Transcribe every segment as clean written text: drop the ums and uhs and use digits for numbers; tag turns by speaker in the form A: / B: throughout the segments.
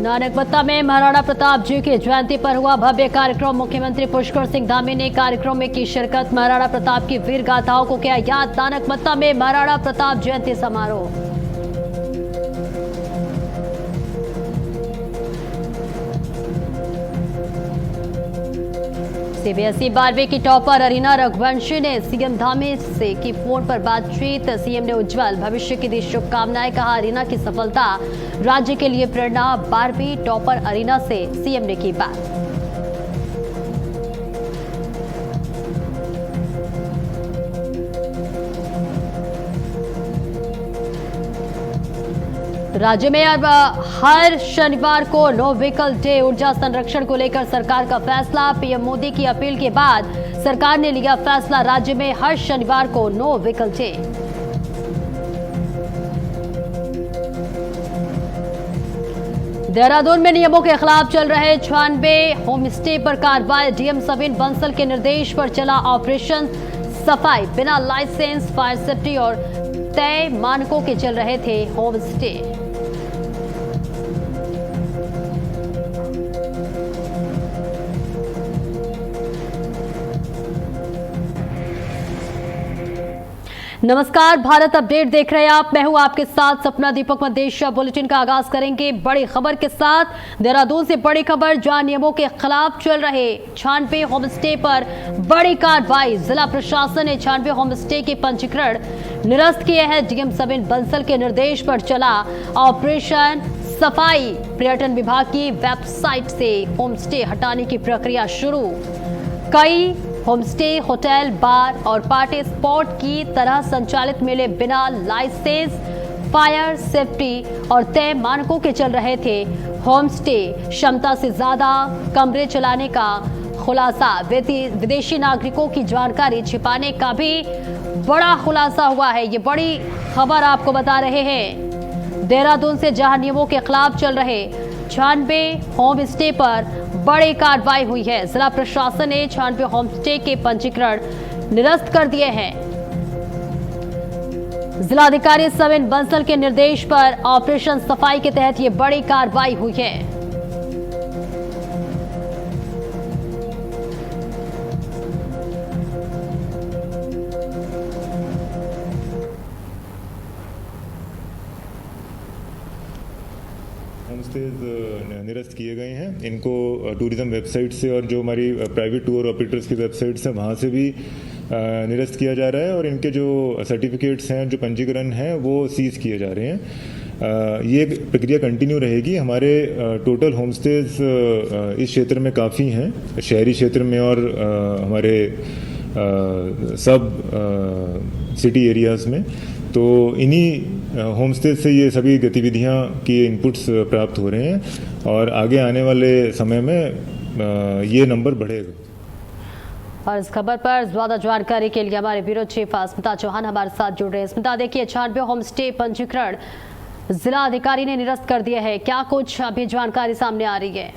A: नानकमत्ता में महाराणा प्रताप जी की जयंती पर हुआ भव्य कार्यक्रम। मुख्यमंत्री पुष्कर सिंह धामी ने कार्यक्रम में की शिरकत। महाराणा प्रताप की वीर गाथाओं को किया याद। नानकमत्ता में महाराणा प्रताप जयंती समारोह। सीबीएसई 12वीं की टॉपर अरीना रघुवंशी ने सीएम धामी से की फोन पर बातचीत। सीएम ने उज्जवल भविष्य की दी शुभकामनाएं। कहा अरीना की सफलता राज्य के लिए प्रेरणा। 12वीं टॉपर अरीना से सीएम ने की बात। राज्य में अब हर शनिवार को नो व्हीकल डे। ऊर्जा संरक्षण को लेकर सरकार का फैसला। पीएम मोदी की अपील के बाद सरकार ने लिया फैसला। राज्य में हर शनिवार को नो व्हीकल डे। देहरादून में नियमों के खिलाफ चल रहे 96 होम स्टे पर कार्रवाई। डीएम सविन बंसल के निर्देश पर चला ऑपरेशन सफाई। बिना लाइसेंस, फायर सेफ्टी और तय मानकों के चल रहे थे होम स्टे। नमस्कार, भारत अपडेट देख रहे हैं आप। मैं हूं आपके साथ सपना दीपक मदेशिया। बुलेटिन का आगाज करेंगे बड़ी खबर के साथ। देहरादून से बड़ी खबर, जहां नियमों के खिलाफ चल रहे 96 होम स्टे पर बड़ी कार्रवाई। जिला प्रशासन ने 96 होम स्टे के पंजीकरण निरस्त किए हैं। डीएम सविन बंसल के निर्देश पर चला ऑपरेशन सफाई। पर्यटन विभाग की वेबसाइट से होम स्टे हटाने की प्रक्रिया शुरू। कई होमस्टे, होटल, बार और पार्टी स्पॉट की तरह संचालित मिले बिना लाइसेंस, फायर सेफ्टी और तय मानकों के चल रहे थे होमस्टे। क्षमता से ज्यादा कमरे चलाने का खुलासा। विदेशी नागरिकों की जानकारी छिपाने का भी बड़ा खुलासा हुआ है। ये बड़ी खबर आपको बता रहे हैं। देहरादून से जहां नियमों के खिलाफ चल रहे 96 होम स्टे पर बड़ी कार्रवाई हुई है। जिला प्रशासन ने 96 होम स्टे के पंजीकरण निरस्त कर दिए हैं। जिलाधिकारी सविन बंसल के निर्देश पर ऑपरेशन सफाई के तहत ये बड़ी कार्रवाई हुई है।
B: होमस्टेज निरस्त किए गए हैं। इनको टूरिज्म वेबसाइट से और जो हमारी प्राइवेट टूर ऑपरेटर्स की वेबसाइट्स हैं वहाँ से भी निरस्त किया जा रहा है और इनके जो सर्टिफिकेट्स हैं, जो पंजीकरण हैं, वो सीज किए जा रहे हैं। ये प्रक्रिया कंटिन्यू रहेगी। हमारे टोटल होमस्टेज इस क्षेत्र में काफ़ी हैं, शहरी क्षेत्र में और हमारे सब सिटी एरियाज़ में। तो इन्हीं होमस्टे से ये सभी गतिविधियां की इनपुट्स प्राप्त हो रहे हैं और आगे आने वाले समय में ये नंबर बढ़ेगा।
A: और इस खबर पर ज्यादा जानकारी के लिए हमारे ब्यूरो चीफ स्मिता चौहान हमारे साथ जुड़ रहे हैं। स्मिता, देखिए 96 होम स्टे पंजीकरण जिला अधिकारी ने निरस्त कर दिया है। क्या कुछ अभी जानकारी सामने आ रही है?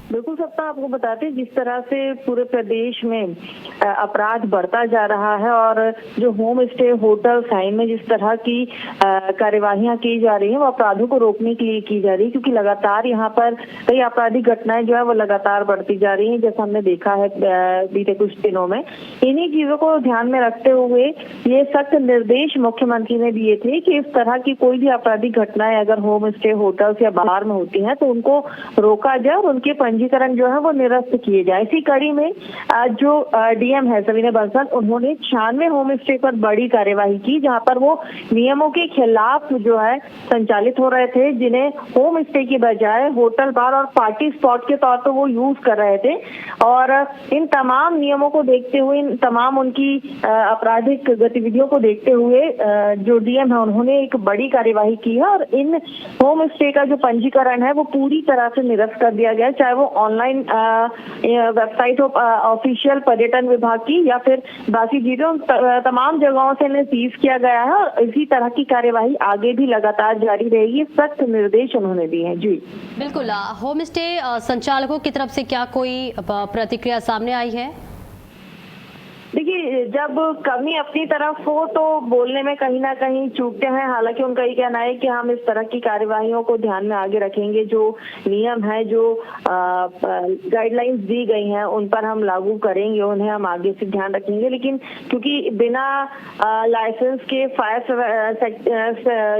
C: बिल्कुल सप्ताह, आपको बताते हैं जिस तरह से पूरे प्रदेश में अपराध बढ़ता जा रहा है और जो होम स्टे, होटल, साइन में जिस तरह की कार्यवाहियां की जा रही हैं वो अपराधों को रोकने के लिए की जा रही है, क्योंकि लगातार यहाँ पर कई आपराधिक घटनाएं जो है वो लगातार बढ़ती जा रही हैं, जैसा हमने देखा है बीते कुछ दिनों में। इन्हीं चीजों को ध्यान में रखते हुए ये सख्त निर्देश मुख्यमंत्री ने दिए थे कि इस तरह की कोई भी आपराधिक घटनाएं अगर होम स्टे, होटल्स या बाहर में होती हैं तो उनको रोका जाए और उनके पंजीकरण जो है वो निरस्त किए जाए। इसी कड़ी में जो डीएम है सविन बंसल, उन्होंने 96 होम स्टे पर बड़ी कार्यवाही की, जहां पर वो नियमों के खिलाफ जो है संचालित हो रहे थे, जिन्हें होम स्टे की बजाय होटल, बार और पार्टी स्पॉट के तौर पर वो यूज कर रहे थे। और इन तमाम नियमों को देखते हुए, इन तमाम उनकी आपराधिक गतिविधियों को देखते हुए जो डीएम है उन्होंने एक बड़ी कार्यवाही की है और इन होम स्टे का जो पंजीकरण है वो पूरी तरह से निरस्त कर दिया गया, चाहे वो ऑनलाइन वेबसाइट हो ऑफिशियल पर्यटन विभाग की या फिर बाकी चीजों, तमाम जगहों से इन्हें सीज किया गया है और इसी तरह की कार्यवाही आगे भी लगातार जारी रहेगी। सख्त निर्देश उन्होंने दिए हैं। जी
A: बिल्कुल। होम स्टे संचालकों की तरफ से क्या कोई प्रतिक्रिया सामने आई है?
C: देखिए, जब कमी अपनी तरफ हो तो बोलने में कहीं ना कहीं चूकते हैं। हालांकि उनका ये कहना है कि हम इस तरह की कार्यवाहियों को ध्यान में आगे रखेंगे, जो नियम है, जो गाइडलाइंस दी गई हैं, उन पर हम लागू करेंगे, उन्हें हम आगे से ध्यान रखेंगे। लेकिन क्योंकि बिना लाइसेंस के फायर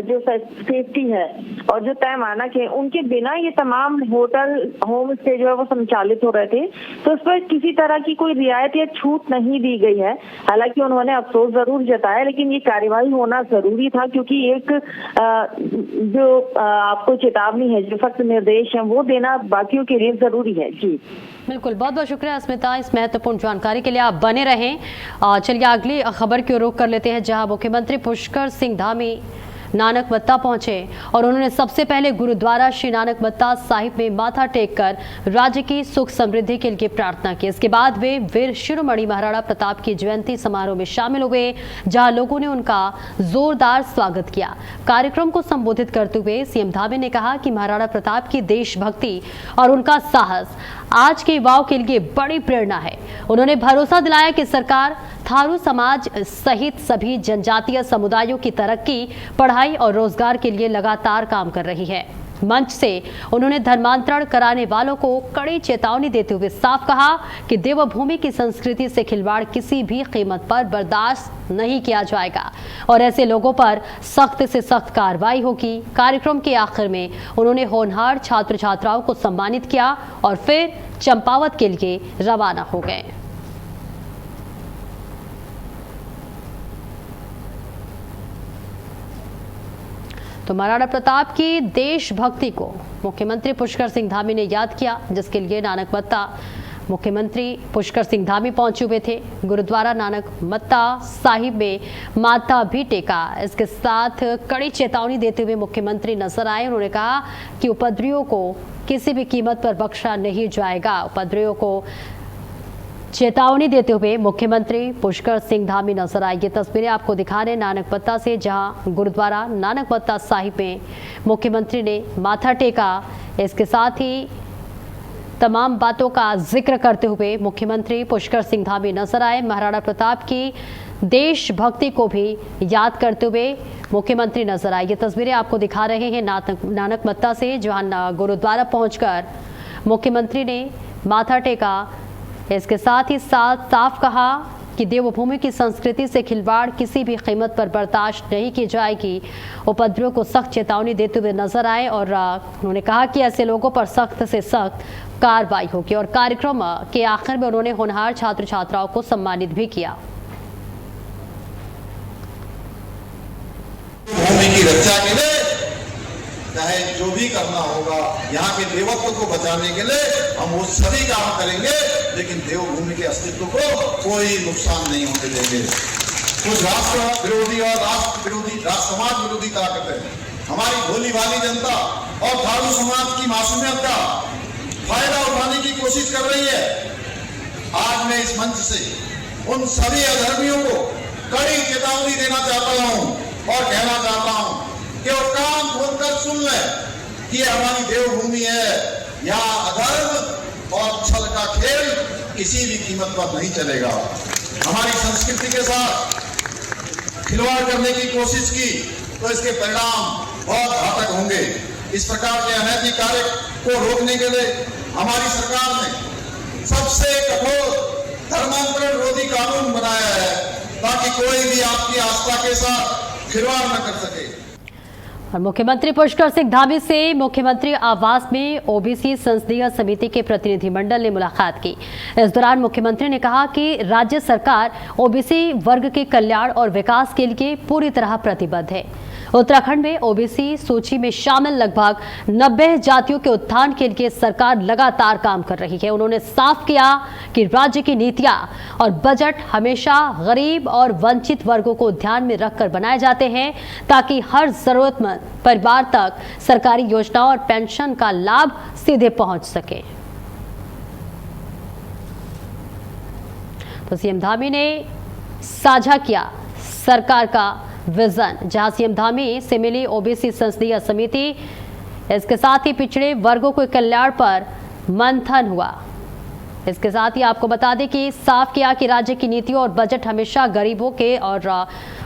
C: जो सेफ्टी है और जो तय मानक है, उनके बिना ये तमाम होटल, होम स्टे जो है वो संचालित हो रहे थे, तो उस पर किसी तरह की कोई रियायत या छूट नहीं दी गई है। हालांकि उन्होंने अफसोस जरूर जताया, लेकिन ये कार्यवाही होना जरूरी था, क्योंकि एक जो आपको चेतावनी है, जो सख्त निर्देश है, वो देना बाकियों के लिए जरूरी है। जी
A: बिल्कुल, बहुत बहुत शुक्रिया अस्मिता इस महत्वपूर्ण जानकारी के लिए। आप बने रहें। चलिए अगली खबर की ओर रुख कर लेते हैं, जहां मुख्यमंत्री पुष्कर सिंह धामी नानक मत्ता पहुंचे और उन्होंने सबसे पहले गुरुद्वारा श्री नानक मत्ता साहिब में माथा टेककर राज्य की सुख समृद्धि के लिए प्रार्थना की। इसके बाद वे वीर शिरोमणि महाराणा प्रताप की जयंती समारोह में शामिल हुए, जहां लोगों ने उनका जोरदार स्वागत किया। कार्यक्रम को संबोधित करते हुए सीएम धामी ने कहा कि महाराणा प्रताप की देशभक्ति और उनका साहस आज के युवाओं के लिए बड़ी प्रेरणा है। उन्होंने भरोसा दिलाया कि सरकार थारू समाज सहित सभी जनजातीय समुदायों की तरक्की, पढ़ाई और रोजगार के लिए लगातार काम कर रही है। मंच से उन्होंने धर्मांतरण कराने वालों को कड़ी चेतावनी देते हुए साफ कहा कि देवभूमि की संस्कृति से खिलवाड़ किसी भी कीमत पर बर्दाश्त नहीं किया जाएगा और ऐसे लोगों पर सख्त से सख्त कार्रवाई होगी। कार्यक्रम के आखिर में उन्होंने होनहार छात्र छात्राओं को सम्मानित किया और फिर चंपावत के लिए रवाना हो गए। तो महाराणा प्रताप की देशभक्ति को मुख्यमंत्री पुष्कर सिंह धामी ने याद किया, जिसके लिए नानक मत्ता मुख्यमंत्री पुष्कर सिंह धामी पहुंचे हुए थे। गुरुद्वारा नानक मत्ता साहिब में माथा भी टेका। इसके साथ कड़ी चेतावनी देते हुए मुख्यमंत्री नजर आए। उन्होंने कहा कि उपद्रवियों को किसी भी कीमत पर बख्शा नहीं जाएगा। उपद्रवियों को चेतावनी देते हुए मुख्यमंत्री पुष्कर सिंह धामी नजर आए। ये तस्वीरें आपको दिखा रहे नानक मत्ता से, जहां गुरुद्वारा नानक मत्ता साहिब में मुख्यमंत्री ने माथा टेका। इसके साथ ही तमाम बातों का जिक्र करते हुए मुख्यमंत्री पुष्कर सिंह धामी नजर आए। महाराणा प्रताप की देशभक्ति को भी याद करते हुए मुख्यमंत्री नजर आए। ये तस्वीरें आपको दिखा रहे हैं नानक मत्ता से, जहां गुरुद्वारा पहुंचकर मुख्यमंत्री ने माथा टेका। इसके साथ ही साफ कहा कि देवभूमि की संस्कृति से खिलवाड़ किसी भी कीमत पर बर्दाश्त नहीं की जाएगी। उपद्रवियों को सख्त चेतावनी देते हुए नजर आए और उन्होंने कहा कि ऐसे लोगों पर सख्त से सख्त कार्रवाई होगी। और कार्यक्रम के आखिर में उन्होंने होनहार छात्र छात्राओं को सम्मानित भी किया।
D: भूमि की रक्षा के लिए चाहे जो भी करना होगा, यहाँ के देवत्व को बचाने के लिए हम वो सभी काम करेंगे, लेकिन देवभूमि के अस्तित्व को कोई नुकसान नहीं होने देंगे। कुछ राष्ट्र विरोधी और राष्ट्र विरोधी, समाज विरोधी ताकतें हमारी भोली भाली जनता और थारू समाज की मासूमियत का फायदा उठाने की कोशिश कर रही है। आज मैं इस मंच से उन सभी अधर्मियों को कड़ी चेतावनी देना चाहता हूँ और कहना चाहता हूँ कि वो कान खोलकर सुन ले कि हमारी देवभूमि है। यहाँ अधर्म और छल का खेल किसी भी कीमत पर नहीं चलेगा। हमारी संस्कृति के साथ खिलवाड़ करने की कोशिश की तो इसके परिणाम बहुत घातक होंगे। इस प्रकार के अनैतिक कार्य को रोकने के लिए हमारी सरकार ने सबसे कठोर धर्मांतरण विरोधी कानून बनाया है, ताकि कोई भी आपकी आस्था के साथ खिलवाड़ न कर सके।
A: और मुख्यमंत्री पुष्कर सिंह धामी से मुख्यमंत्री आवास में ओबीसी संसदीय समिति के प्रतिनिधिमंडल ने मुलाकात की। इस दौरान मुख्यमंत्री ने कहा कि राज्य सरकार ओबीसी वर्ग के कल्याण और विकास के लिए पूरी तरह प्रतिबद्ध है। उत्तराखंड में ओबीसी सूची में शामिल लगभग 90 जातियों के उत्थान के लिए सरकार लगातार काम कर रही है। उन्होंने साफ किया कि राज्य की नीतियां और बजट हमेशा गरीब और वंचित वर्गों को ध्यान में रखकर बनाए जाते हैं, ताकि हर जरूरतमंद परिवार तक सरकारी योजनाओं और पेंशन का लाभ सीधे पहुंच सके। तो सीएम धामी ने साझा किया सरकार का विजन, जहां सीएम धामी से मिली ओबीसी संसदीय समिति। इसके साथ ही पिछड़े वर्गों के कल्याण पर मंथन हुआ। इसके साथ ही आपको बता दें कि साफ किया कि राज्य की नीतियों और बजट हमेशा गरीबों के और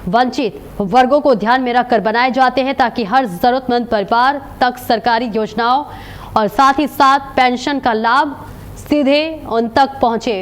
A: वंचित वर्गों को ध्यान में रखकर बनाए जाते हैं ताकि हर जरूरतमंद परिवार तक सरकारी योजनाओं और साथ ही साथ पेंशन का लाभ सीधे उन तक पहुंचे।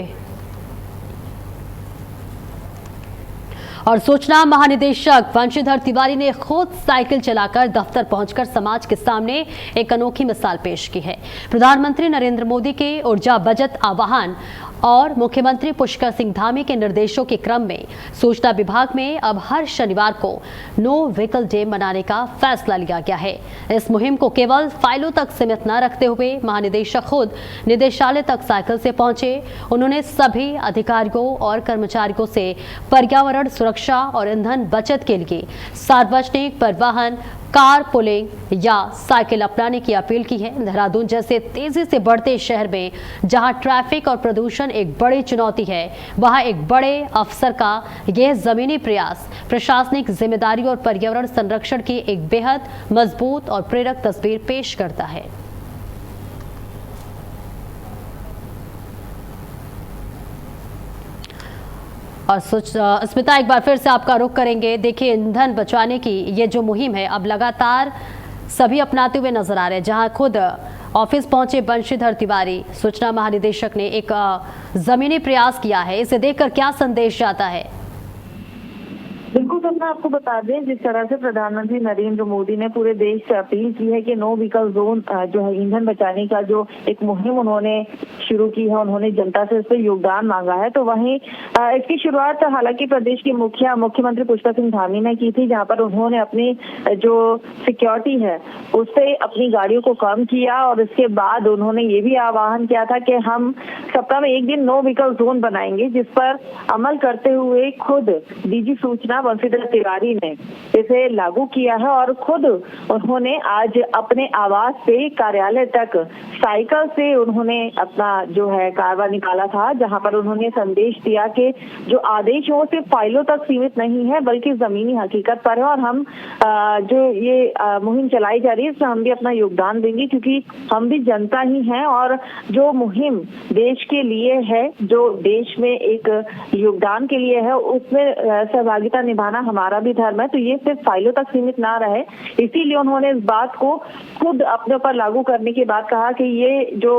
A: और सूचना महानिदेशक वंशीधर तिवारी ने खुद साइकिल चलाकर दफ्तर पहुंचकर समाज के सामने एक अनोखी मिसाल पेश की है। प्रधानमंत्री नरेंद्र मोदी के ऊर्जा बजट आह्वान और मुख्यमंत्री पुष्कर सिंह धामी के निर्देशों के क्रम में सूचना विभाग में अब हर शनिवार को नो व्हीकल डे मनाने का फैसला लिया गया है। इस मुहिम को केवल फाइलों तक सीमित न रखते हुए महानिदेशक खुद निदेशालय तक साइकिल से पहुंचे। उन्होंने सभी अधिकारियों और कर्मचारियों से पर्यावरण सुरक्षा और ईंधन बचत के लिए सार्वजनिक परिवहन, कार पुलिंग या साइकिल अपनाने की अपील की है। देहरादून जैसे तेजी से बढ़ते शहर में जहां ट्रैफिक और प्रदूषण एक बड़ी चुनौती है, वहां एक बड़े अफसर का यह जमीनी प्रयास प्रशासनिक जिम्मेदारी और पर्यावरण संरक्षण की एक बेहद मजबूत और प्रेरक तस्वीर पेश करता है। और स्मिता, एक बार फिर से आपका रुख करेंगे। देखिए, ईंधन बचाने की ये जो मुहिम है अब लगातार सभी अपनाते हुए नजर आ रहे हैं। जहां खुद ऑफिस पहुंचे वंशीधर तिवारी, सूचना महानिदेशक ने एक जमीनी प्रयास किया है। इसे देखकर क्या संदेश जाता है?
C: बिल्कुल सपना, आपको बता दें जिस तरह से प्रधानमंत्री नरेंद्र मोदी ने पूरे देश से अपील की है कि नो व्हीकल जोन जो है ईंधन बचाने का जो एक मुहिम उन्होंने शुरू की है, उन्होंने जनता से इस पर योगदान मांगा है। तो वहीं इसकी शुरुआत हालांकि प्रदेश के मुख्यमंत्री पुष्कर सिंह धामी ने की थी, जहां पर उन्होंने अपनी जो सिक्योरिटी है उससे अपनी गाड़ियों को कम किया और इसके बाद उन्होंने ये भी आह्वान किया था कि हम सप्ताह में एक दिन नो व्हीकल जोन बनाएंगे, जिस पर अमल करते हुए खुद डीजी सूचना वंशीधर तिवारी ने इसे लागू किया है। और खुद उन्होंने आज अपने आवास से कार्यालय तक साइकिल से उन्होंने अपना जो है कारवा निकाला था, जहां पर उन्होंने संदेश दिया कि जो आदेश वो सिर्फ फाइलों तक सीमित नहीं है बल्कि जमीनी हकीकत पर है और हम जो ये मुहिम चलाई जा रही है इसमें हम भी अपना योगदान देंगे, क्योंकि हम भी जनता ही हैं और जो मुहिम देश के लिए है, जो देश में एक योगदान के लिए है, उसमें सहभागिता निभाना हमारा भी धर्म है। तो ये सिर्फ फाइलों तक सीमित ना रहे, इसीलिए उन्होंने इस बात को खुद अपने ऊपर लागू करने के बाद कहा कि ये जो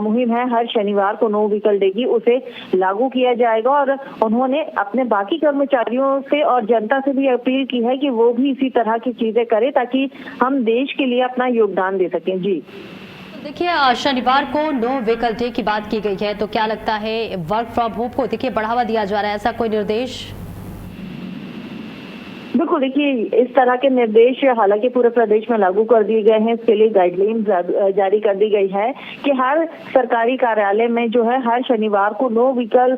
C: मुहिम है हर शनिवार को नो व्हीकल डे की उसे लागू किया जाएगा। और उन्होंने अपने बाकी कर्मचारियों से और जनता से भी अपील की है कि वो भी इसी तरह की चीजें करें ताकि हम देश के लिए अपना योगदान दे सकें। जी
A: देखिए, शनिवार को नो व्हीकल डे की बात की गई है, तो क्या लगता है वर्क फ्रॉम होम को देखिए बढ़ावा दिया जा रहा है, ऐसा कोई निर्देश?
C: बिल्कुल, देखिए इस तरह के निर्देश हालांकि पूरे प्रदेश में लागू कर दिए गए हैं। इसके लिए गाइडलाइंस जारी कर दी गई है कि हर सरकारी कार्यालय में जो है हर शनिवार को नो व्हीकल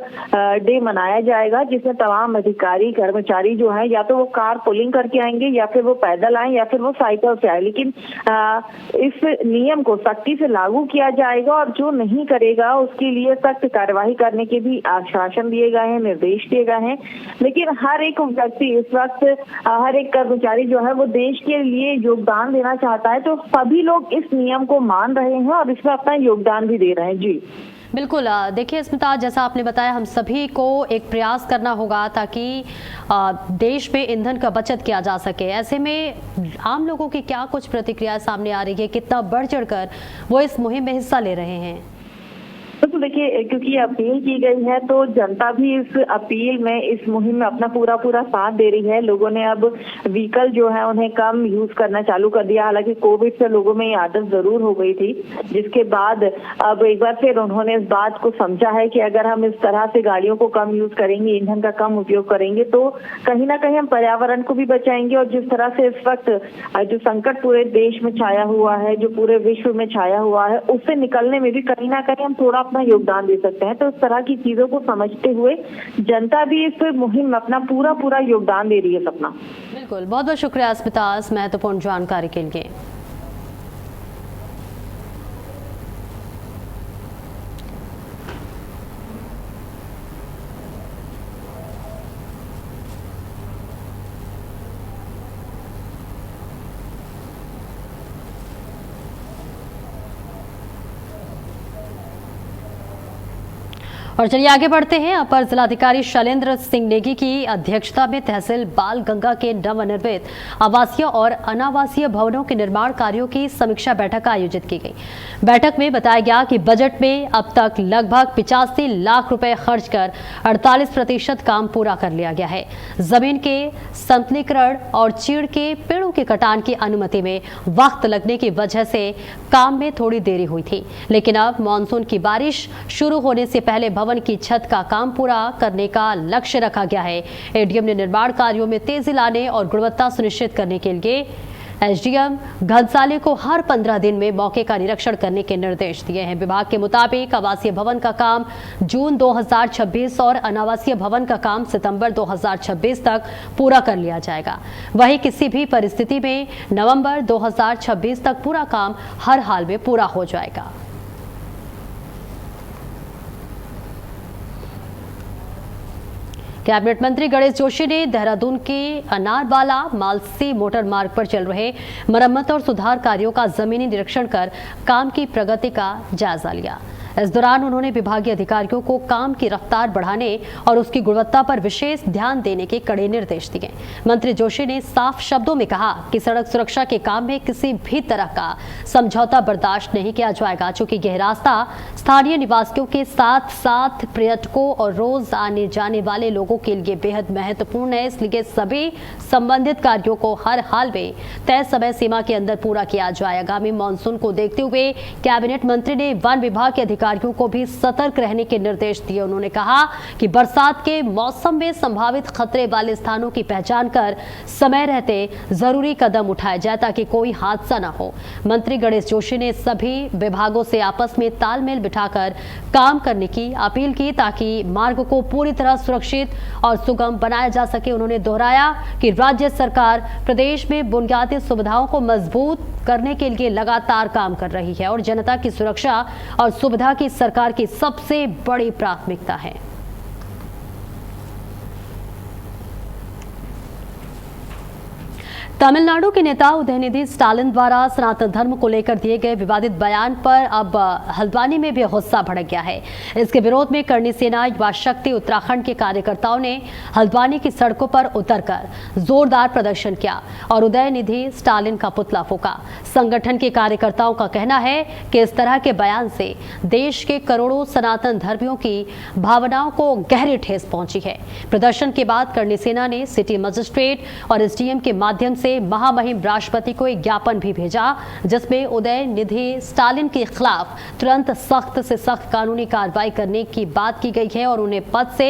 C: डे मनाया जाएगा, जिसमें तमाम अधिकारी कर्मचारी जो है या तो वो कार पुलिंग करके आएंगे या फिर वो पैदल आए या फिर वो साइकिल से आए, लेकिन इस नियम को सख्ती से लागू किया जाएगा और जो नहीं करेगा उसके लिए सख्त कार्यवाही करने के भी आश्वासन दिए गए हैं, निर्देश दिए गए हैं। लेकिन हर एक व्यक्ति इस वक्त, हर एक कर्मचारी जो है वो देश के लिए योगदान देना चाहता है, तो सभी लोग इस नियम को मान रहे हैं और इसमें अपना योगदान भी दे रहे हैं। जी
A: बिल्कुल, देखिए स्मिता, जैसा आपने बताया हम सभी को एक प्रयास करना होगा ताकि देश में ईंधन का बचत किया जा सके। ऐसे में आम लोगों की क्या कुछ प्रतिक्रिया सामने आ रही है, कितना बढ़ चढ़कर वो इस मुहिम में हिस्सा ले रहे हैं?
C: तो देखिए, क्योंकि अपील की गई है तो जनता भी इस अपील में, इस मुहिम में अपना पूरा साथ दे रही है। लोगों ने अब व्हीकल जो है उन्हें कम यूज करना चालू कर दिया। हालांकि कोविड से लोगों में ये आदत जरूर हो गई थी, जिसके बाद अब एक बार फिर उन्होंने इस बात को समझा है कि अगर हम इस तरह से गाड़ियों को कम यूज करेंगे, ईंधन का कम उपयोग करेंगे, तो कहीं ना कहीं हम पर्यावरण को भी बचाएंगे। और जिस तरह से इस वक्त जो संकट पूरे देश में छाया हुआ है, जो पूरे विश्व में छाया हुआ है, उससे निकलने में भी कहीं ना कहीं हम थोड़ा अपना योगदान दे सकते हैं। तो इस तरह की चीजों को समझते हुए जनता भी इस मुहिम में अपना पूरा योगदान दे रही है। सपना,
A: बिल्कुल, बहुत बहुत शुक्रिया स्मिता इस महत्वपूर्ण जानकारी के लिए। और चलिए आगे बढ़ते हैं। अपर जिलाधिकारी शैलेंद्र सिंह नेगी की अध्यक्षता में तहसील बाल गंगा के नवनिर्मित आवासीय और अनावासीय भवनों के निर्माण कार्यों की समीक्षा बैठक आयोजित की गई। बैठक में बताया गया कि बजट में अब तक लगभग 85 लाख रुपए खर्च कर 48% काम पूरा कर लिया गया है। जमीन के संतलीकरण और चीड़ के पेड़ों के कटान की अनुमति में वक्त लगने की वजह से काम में थोड़ी देरी हुई थी, लेकिन अब मानसून की बारिश शुरू होने से पहले भवन की छत का काम पूरा करने का लक्ष्य रखा गया है। एडीएम ने निर्माण कार्यों में तेजी लाने और गुणवत्ता सुनिश्चित करने के लिए एसडीएम घनसाली को हर 15 दिन में मौके का निरीक्षण करने के निर्देश दिए हैं। विभाग के मुताबिक आवासीय भवन का काम जून 2026 और अनावासीय भवन का काम सितंबर 2026 तक पूरा कर लिया जाएगा। वहीं किसी भी परिस्थिति में नवंबर 2026 तक पूरा काम हर हाल में पूरा हो जाएगा। कैबिनेट मंत्री गणेश जोशी ने देहरादून के अनारवाला मालसी मोटर मार्ग पर चल रहे मरम्मत और सुधार कार्यों का जमीनी निरीक्षण कर काम की प्रगति का जायजा लिया। इस दौरान उन्होंने विभागीय अधिकारियों को काम की रफ्तार बढ़ाने और उसकी गुणवत्ता पर विशेष ध्यान देने के कड़े निर्देश दिए। मंत्री जोशी ने साफ शब्दों में कहा कि सड़क सुरक्षा के काम में किसी भी तरह का समझौता बर्दाश्त नहीं किया जाएगा, चूंकि यह रास्ता स्थानीय निवासियों के साथ साथ पर्यटकों और रोज आने जाने वाले लोगों के लिए बेहद महत्वपूर्ण है। इसलिए सभी संबंधित कार्यों को हर हाल में तय समय सीमा के अंदर पूरा किया जाए। आगामी मानसून को देखते हुए कैबिनेट मंत्री ने वन विभाग के अधिकारियों को भी सतर्क रहने के निर्देश दिए। उन्होंने कहा कि बरसात के मौसम में संभावित खतरे वाले स्थानों की पहचान कर समय रहते जरूरी कदम उठाए जाए ताकि कोई हादसा न हो। मंत्री गणेश जोशी ने सभी विभागों से आपस में तालमेल बिठाकर काम करने की अपील की ताकि मार्ग को पूरी तरह सुरक्षित और सुगम बनाया जा सके। उन्होंने दोहराया कि राज्य सरकार प्रदेश में बुनियादी सुविधाओं को मजबूत करने के लिए लगातार काम कर रही है और जनता की सुरक्षा और सुविधा की सरकार की सबसे बड़ी प्राथमिकता है। तमिलनाडु के नेता उदयनिधि स्टालिन द्वारा सनातन धर्म को लेकर दिए गए विवादित बयान पर अब हल्द्वानी में भी गुस्सा भड़क गया है। इसके विरोध में करणी सेना युवा शक्ति उत्तराखंड के कार्यकर्ताओं ने हल्द्वानी की सड़कों पर उतरकर जोरदार प्रदर्शन किया और उदयनिधि स्टालिन का पुतला फूंका। संगठन के कार्यकर्ताओं का कहना है कि इस तरह के बयान से देश के करोड़ों सनातन धर्मियों की भावनाओं को गहरी ठेस पहुंची है। प्रदर्शन के बाद करणी सेना ने सिटी मजिस्ट्रेट और एसडीएम के माध्यम से महामहिम राष्ट्रपति को एक ज्ञापन भी भेजा, जिसमें उदयनिधि स्टालिन के खिलाफ तुरंत सख्त से सख्त कानूनी कार्रवाई करने की बात की गई है और उन्हें पद से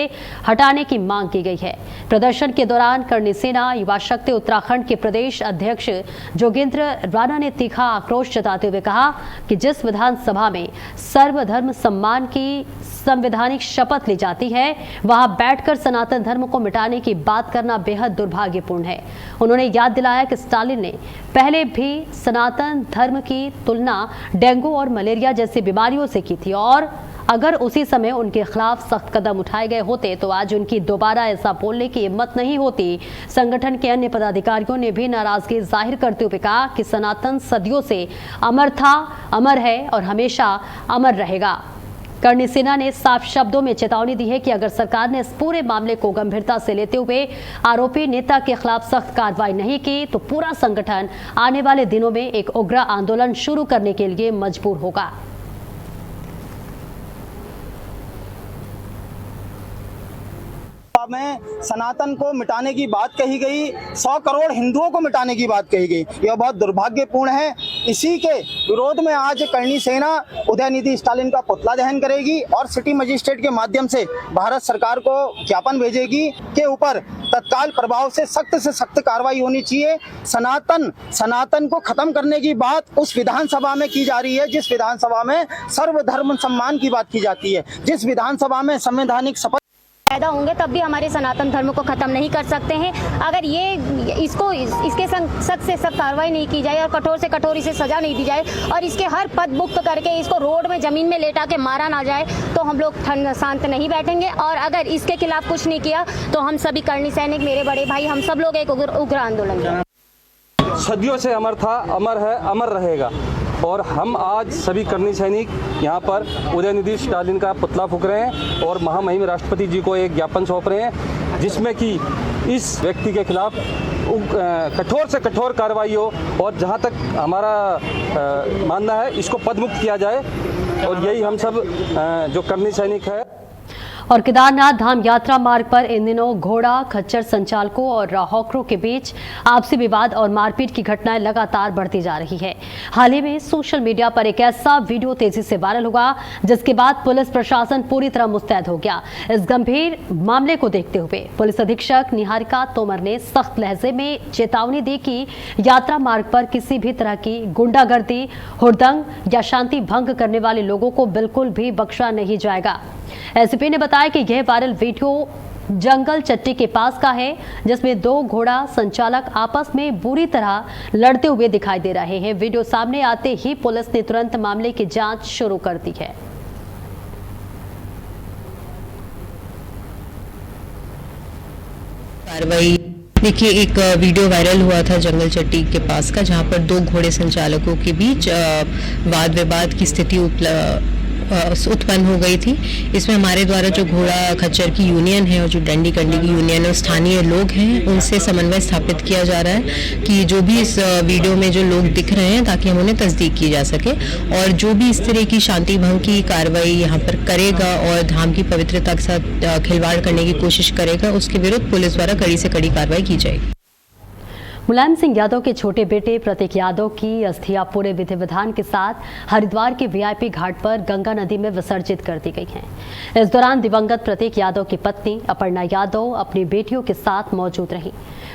A: हटाने की मांग की गई है। प्रदर्शन के दौरान करणी सेना युवा शक्ति उत्तराखंड के प्रदेश अध्यक्ष जोगेंद्र राणा ने तीखा आक्रोश जताते हुए कहा कि जिस विधानसभा में सर्वधर्म सम्मान की संवैधानिक शपथ ली जाती है, वहां बैठकर सनातन धर्म को मिटाने की बात करना बेहद दुर्भाग्यपूर्ण है। उन्होंने याद दिलाया कि स्टालिन ने पहले भी सनातन धर्म की तुलना डेंगू और मलेरिया जैसी बीमारियों से की थी और अगर उसी समय उनके खिलाफ सख्त कदम उठाए गए होते तो आज उनकी दोबारा ऐसा बोलने की हिम्मत नहीं होती। संगठन के अन्य पदाधिकारियों ने भी नाराजगी जाहिर करते हुए कहा कि सनातन सदियों से अमर था, अमर है और हमेशा अमर रहेगा। करणी सेना ने साफ शब्दों में चेतावनी दी है कि अगर सरकार ने इस पूरे मामले को गंभीरता से लेते हुए आरोपी नेता के खिलाफ सख्त कार्रवाई नहीं की तो पूरा संगठन आने वाले दिनों में एक उग्र आंदोलन शुरू करने के लिए मजबूर होगा।
E: में सनातन को मिटाने की बात कही गई, 100 करोड़ हिंदुओं को मिटाने की बात कही गई, यह बहुत दुर्भाग्यपूर्ण है। इसी के विरोध में आज करणी सेना उदयनिधि स्टालिन का पुतला दहन करेगी और सिटी मजिस्ट्रेट के माध्यम से भारत सरकार को ज्ञापन भेजेगी के ऊपर तत्काल प्रभाव से सख्त कार्रवाई होनी चाहिए। सनातन को खत्म करने की बात उस विधानसभा में की जा रही है जिस विधानसभा में सर्वधर्म सम्मान की बात की जाती है, जिस विधानसभा में संवैधानिक शपथ
F: पैदा होंगे तब भी हमारे सनातन धर्म को खत्म नहीं कर सकते हैं। अगर इसके सख्त से सख्त कार्रवाई नहीं की जाए और कठोर से कठोर इसे सजा नहीं दी जाए और इसके हर पद मुक्त करके इसको रोड में जमीन में लेटा के मारा ना जाए तो हम लोग शांत नहीं बैठेंगे। और अगर इसके खिलाफ कुछ नहीं किया तो हम सभी करणी सैनिक, मेरे बड़े भाई, हम सब लोग एक उग्र आंदोलन करेंगे।
G: सदियों से अमर था, अमर है, अमर रहेगा। और हम आज सभी कर्णी सैनिक यहाँ पर उदयनिधि स्टालिन का पुतला फूंक रहे हैं और महामहिम राष्ट्रपति जी को एक ज्ञापन सौंप रहे हैं, जिसमें कि इस व्यक्ति के खिलाफ कठोर से कठोर कार्रवाई हो और जहाँ तक हमारा मानना है इसको पदमुक्त किया जाए। और यही हम सब जो कर्णी सैनिक है।
A: और केदारनाथ धाम यात्रा मार्ग पर इन दिनों घोड़ा खच्चर संचालकों और हॉकरों के बीच आपसी विवाद और मारपीट की घटनाएं लगातार बढ़ती जा रही है। हाल ही में सोशल मीडिया पर एक ऐसा वीडियो तेजी से वायरल हुआ जिसके बाद पुलिस प्रशासन पूरी तरह मुस्तैद हो गया। इस गंभीर मामले को देखते हुए पुलिस अधीक्षक निहारिका तोमर ने सख्त लहजे में चेतावनी दी कि यात्रा मार्ग पर किसी भी तरह की गुंडागर्दी, हुड़दंग या शांति भंग करने वाले लोगों को बिल्कुल भी बख्शा नहीं जाएगा। एसपी ने बताया कि यह वायरल वीडियो जंगल चट्टी के पास का है, जिसमें 2 घोड़ा संचालक आपस में बुरी तरह लड़ते हुए दिखाई दे रहे हैं। वीडियो सामने आते ही पुलिस ने तुरंत मामले की जांच शुरू कर दी है।
H: कार्रवाई देखिए, एक वीडियो वायरल हुआ था जंगल चट्टी के पास का, जहां पर 2 घोड़े संचालकों के बीच वाद विवाद की स्थिति उत्पन्न हो गई थी। इसमें हमारे द्वारा जो घोड़ा खच्चर की यूनियन है और जो डंडी कंडी की यूनियन है, स्थानीय लोग हैं, उनसे समन्वय स्थापित किया जा रहा है कि जो भी इस वीडियो में जो लोग दिख रहे हैं ताकि हम उन्हें तस्दीक की जा सके, और जो भी इस तरह की शांति भंग की कार्रवाई यहाँ पर करेगा और धाम की पवित्रता के साथ खिलवाड़ करने की कोशिश करेगा, उसके विरुद्ध पुलिस द्वारा कड़ी से कड़ी कार्रवाई की जाएगी।
A: मुलायम सिंह यादव के छोटे बेटे प्रतीक यादव की अस्थियां पूरे विधि विधान के साथ हरिद्वार के वीआईपी घाट पर गंगा नदी में विसर्जित कर दी गई हैं। इस दौरान दिवंगत प्रतीक यादव की पत्नी अपर्णा यादव अपनी बेटियों के साथ मौजूद रहीं।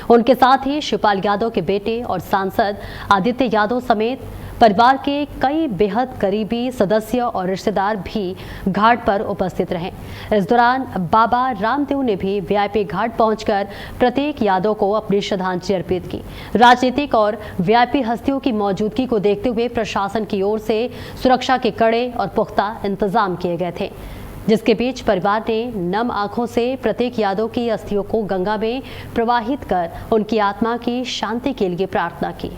A: उनके साथ ही शिवपाल यादव के बेटे और सांसद आदित्य यादव समेत परिवार के कई बेहद करीबी सदस्य और रिश्तेदार भी घाट पर उपस्थित रहे। इस दौरान बाबा रामदेव ने भी वीआईपी घाट पहुंचकर प्रतीक यादव को अपनी श्रद्धांजलि अर्पित की। राजनीतिक और वीआईपी हस्तियों की मौजूदगी को देखते हुए प्रशासन की ओर से सुरक्षा के कड़े और पुख्ता इंतजाम किए गए थे, जिसके बीच परिवार ने नम आंखों से प्रतीक यादव की अस्थियों को गंगा में प्रवाहित कर उनकी आत्मा की शांति के लिए प्रार्थना की।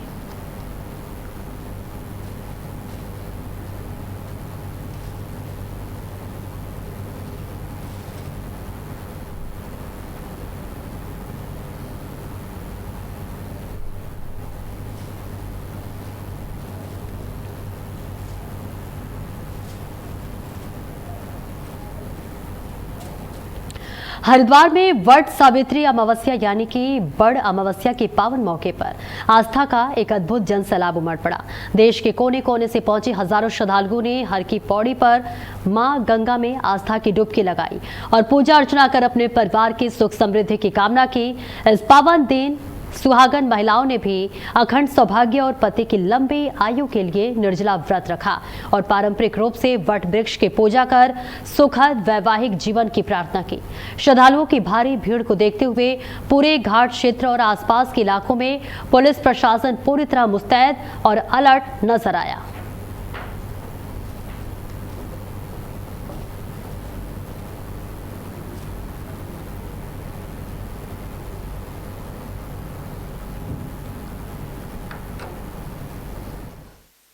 A: हरिद्वार में वट सावित्री अमावस्या यानी कि बड़ अमावस्या के पावन मौके पर आस्था का एक अद्भुत जन सैलाब उमड़ पड़ा। देश के कोने कोने से पहुंचे हजारों श्रद्धालुओं ने हर की पौड़ी पर मां गंगा में आस्था की डुबकी लगाई और पूजा अर्चना कर अपने परिवार की सुख समृद्धि की कामना की। इस पावन दिन सुहागन महिलाओं ने भी अखंड सौभाग्य और पति की लंबी आयु के लिए निर्जला व्रत रखा और पारंपरिक रूप से वट वृक्ष की पूजा कर सुखद वैवाहिक जीवन की प्रार्थना की। श्रद्धालुओं की भारी भीड़ को देखते हुए पूरे घाट क्षेत्र और आसपास के इलाकों में पुलिस प्रशासन पूरी तरह मुस्तैद और अलर्ट नजर आया।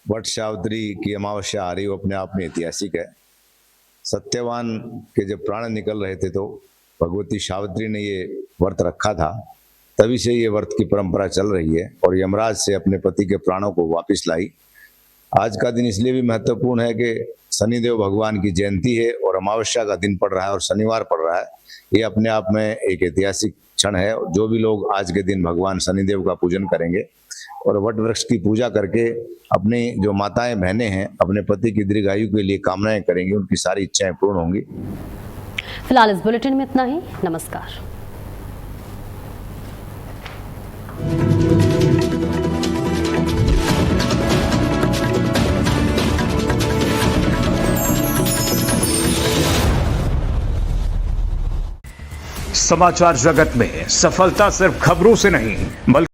I: वट सावित्री की अमावस्या आ रही वो अपने आप में ऐतिहासिक है। सत्यवान के जब प्राण निकल रहे थे तो भगवती सावित्री ने ये व्रत रखा था, तभी से ये व्रत की परंपरा चल रही है और यमराज से अपने पति के प्राणों को वापस लाई। आज का दिन इसलिए भी महत्वपूर्ण है कि शनिदेव भगवान की जयंती है और अमावस्या का दिन पड़ रहा है और शनिवार पड़ रहा है। ये अपने आप में एक ऐतिहासिक क्षण है। जो भी लोग आज के दिन भगवान शनिदेव का पूजन करेंगे और वट वृक्ष की पूजा करके अपनी जो माताएं बहनें हैं अपने पति की दीर्घायु के लिए कामनाएं करेंगी, उनकी सारी इच्छाएं पूर्ण होंगी।
A: फिलहाल इस बुलेटिन में इतना ही। नमस्कार।
J: समाचार जगत में सफलता सिर्फ खबरों से नहीं बल्कि